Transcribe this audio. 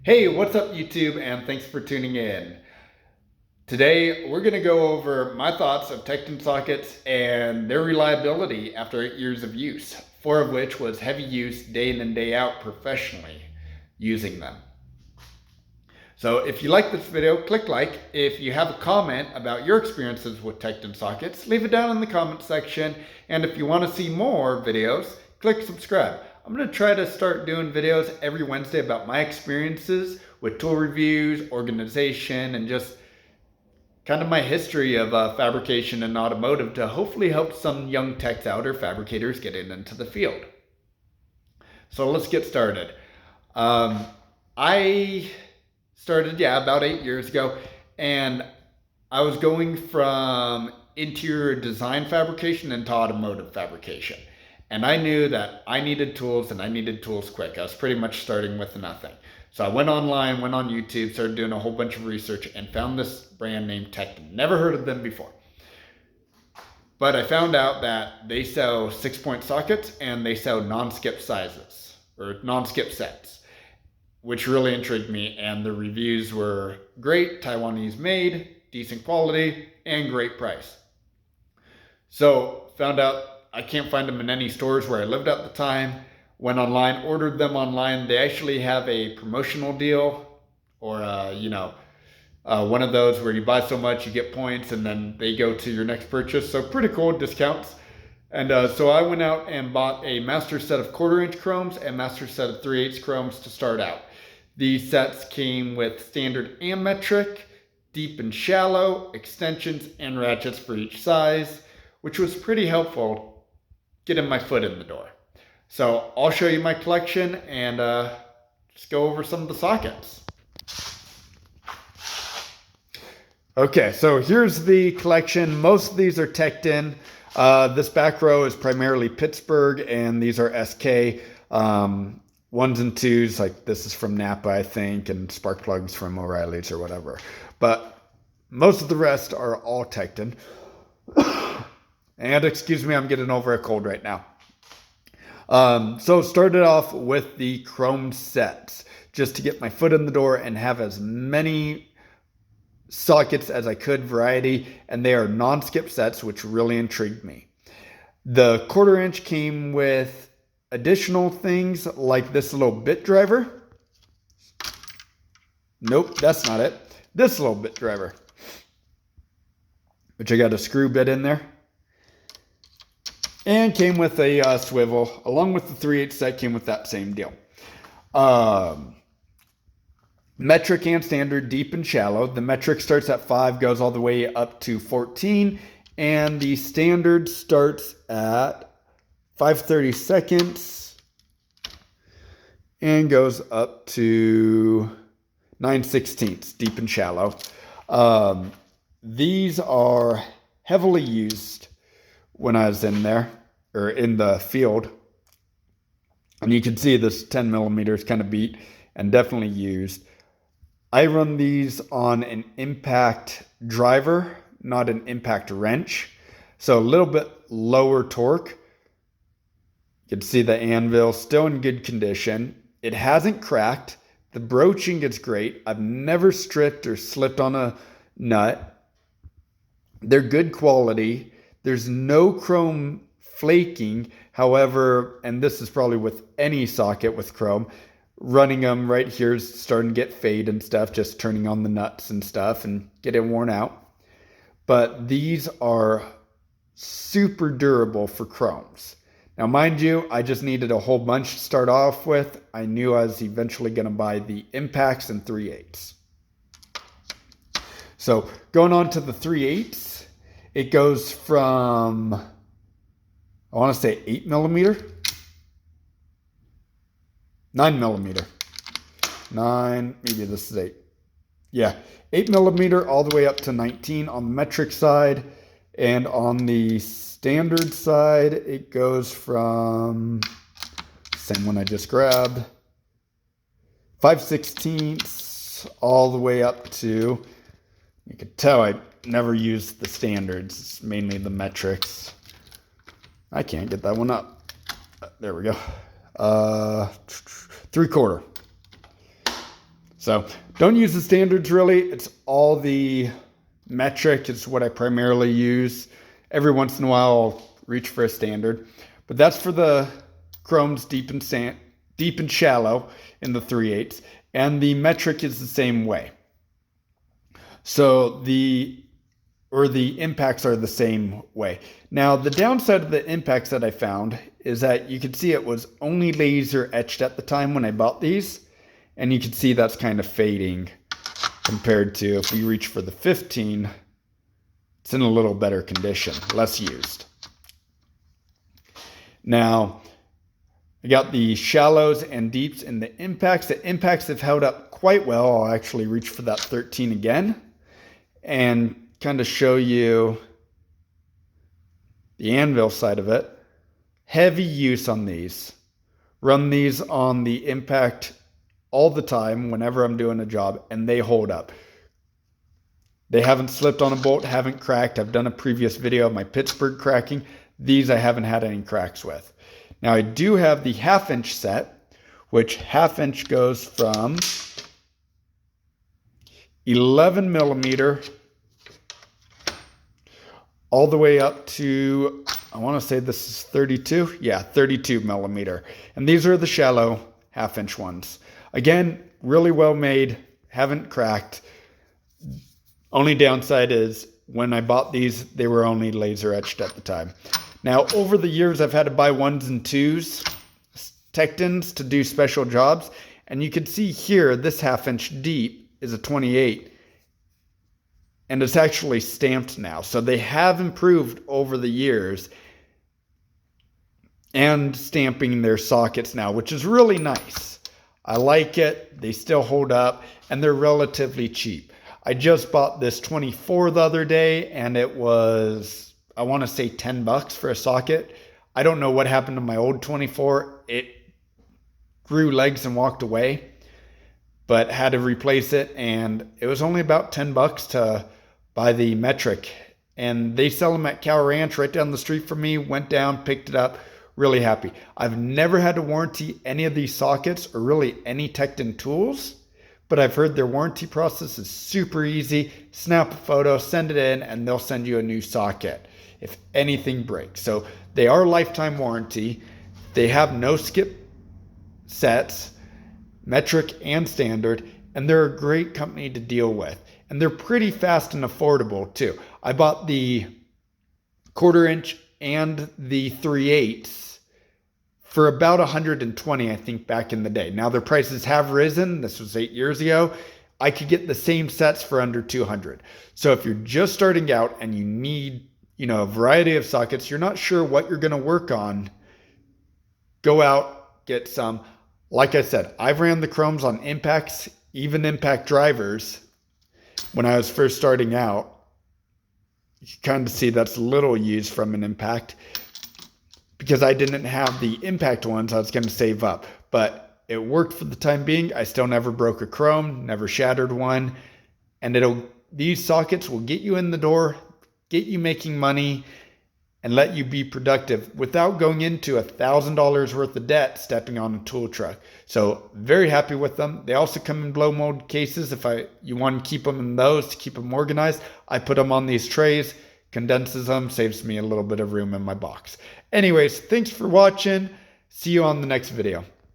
Hey, what's up YouTube, and thanks for tuning in. Today we're going to go over my thoughts of Tekton sockets and their reliability after 8 years of use, 4 of which was heavy use day in and day out professionally using them. So if you like this video, click like. If you have a comment about your experiences with Tekton sockets, leave it down in the comment section. And if you want to see more videos, click subscribe. I'm going to try to start doing videos every Wednesday about my experiences with tool reviews, organization, and just kind of my history of fabrication and automotive to hopefully help some young techs out or fabricators get into the field. So let's get started. I started, about 8 years ago, and I was going from interior design fabrication into automotive fabrication. And I knew that I needed tools and I needed tools quick. I was pretty much starting with nothing. So I went online, went on YouTube, started doing a whole bunch of research and found this brand named Tekton. Never heard of them before. But I found out that they sell 6-point sockets and they sell non-skip sizes or non-skip sets, which really intrigued me. And the reviews were great, Taiwanese made, decent quality, and great price. So found out I can't find them in any stores where I lived at the time. Went online, ordered them online. They actually have a promotional deal, or one of those where you buy so much you get points and then they go to your next purchase. So pretty cool discounts. And so I went out and bought a master set of 1/4-inch chromes and master set of 3/8 chromes to start out. These sets came with standard and metric, deep and shallow, extensions and ratchets for each size, which was pretty helpful getting my foot in the door. So I'll show you my collection and just go over some of the sockets. Okay, so here's the collection. Most of these are Tekton. This back row is primarily Pittsburgh, and these are SK. 1s and 2s, like this is from Napa, I think, and spark plugs from O'Reilly's or whatever. But most of the rest are all Tekton. And excuse me, I'm getting over a cold right now. So started off with the chrome sets, just to get my foot in the door and have as many sockets as I could, variety, and they are non-skip sets, which really intrigued me. The 1/4-inch came with additional things like this little bit driver. Nope, that's not it. This little bit driver, which I got a screw bit in there. And came with a swivel, along with the 3/8 set came with that same deal. Metric and standard, deep and shallow. The metric starts at 5, goes all the way up to 14, and the standard starts at 5/32 and goes up to 9/16, deep and shallow. These are heavily used when I was in there, or in the field. And you can see this 10 millimeters kind of beat and definitely used. I run these on an impact driver, not an impact wrench. So a little bit lower torque. You can see the anvil still in good condition. It hasn't cracked. The broaching is great. I've never stripped or slipped on a nut. They're good quality. There's no chrome flaking. However, and this is probably with any socket with chrome, running them right here is starting to get fade and stuff, just turning on the nuts and stuff and getting worn out. But these are super durable for chromes. Now, mind you, I just needed a whole bunch to start off with. I knew I was eventually going to buy the impacts and 3/8. So going on to the 3/8. It goes from, I want to say 8 millimeter, 9 millimeter, 9, maybe this is 8. Yeah, 8 millimeter all the way up to 19 on the metric side. And on the standard side, it goes from, same one I just grabbed, 5/16 all the way up to, you can tell I never used the standards. It's mainly the metrics. I can't get that one up. There we go. 3/4. So don't use the standards really. It's all the metric is what I primarily use. Every once in a while I'll reach for a standard. But that's for the chromes deep and shallow in the 3/8. And the metric is the same way. So the impacts are the same way. Now, the downside of the impacts that I found is that you could see it was only laser etched at the time when I bought these. And you can see that's kind of fading compared to if we reach for the 15, it's in a little better condition, less used. Now, I got the shallows and deeps and the impacts. The impacts have held up quite well. I'll actually reach for that 13 again and kind of show you the anvil side of it. Heavy use on these. Run these on the impact all the time whenever I'm doing a job, and they hold up. They haven't slipped on a bolt, haven't cracked. I've done a previous video of my Pittsburgh cracking. These I haven't had any cracks with. Now I do have the 1/2 inch set, which 1/2 inch goes from 11 millimeter all the way up to, I want to say this is 32. Yeah, 32 millimeter. And these are the shallow 1/2 inch ones. Again, really well made, haven't cracked. Only downside is when I bought these, they were only laser etched at the time. Now, over the years, I've had to buy 1s and 2s, Tektons to do special jobs. And you can see here, this 1/2 inch deep is a 28. And it's actually stamped now. So they have improved over the years and stamping their sockets now, which is really nice. I like it. They still hold up and they're relatively cheap. I just bought this 24 the other day and it was, I want to say $10 for a socket. I don't know what happened to my old 24. It grew legs and walked away, but had to replace it. And it was only about $10 to buy the metric. And they sell them at Cow Ranch right down the street from me. Went down, picked it up. Really happy. I've never had to warranty any of these sockets or really any Tekton tools, but I've heard their warranty process is super easy. Snap a photo, send it in, and they'll send you a new socket if anything breaks. So they are lifetime warranty. They have no skip sets, metric and standard, and they're a great company to deal with. And they're pretty fast and affordable too. I bought the 1/4 inch and the 3/8 for about 120, I think, back in the day. Now their prices have risen. This was 8 years ago. I could get the same sets for under 200. So if you're just starting out and you need, a variety of sockets, you're not sure what you're going to work on, go out, get some. Like I said, I've ran the chromes on impacts, even impact drivers when I was first starting out. You can kind of see that's little used from an impact. Because I didn't have the impact ones, I was going to save up. But it worked for the time being. I still never broke a chrome, never shattered one. And these sockets will get you in the door, get you making money, and let you be productive without going into $1,000 worth of debt stepping on a tool truck. So very happy with them. They also come in blow mold cases. If you want to keep them in those to keep them organized, I put them on these trays, condenses them, saves me a little bit of room in my box. Anyways, thanks for watching. See you on the next video.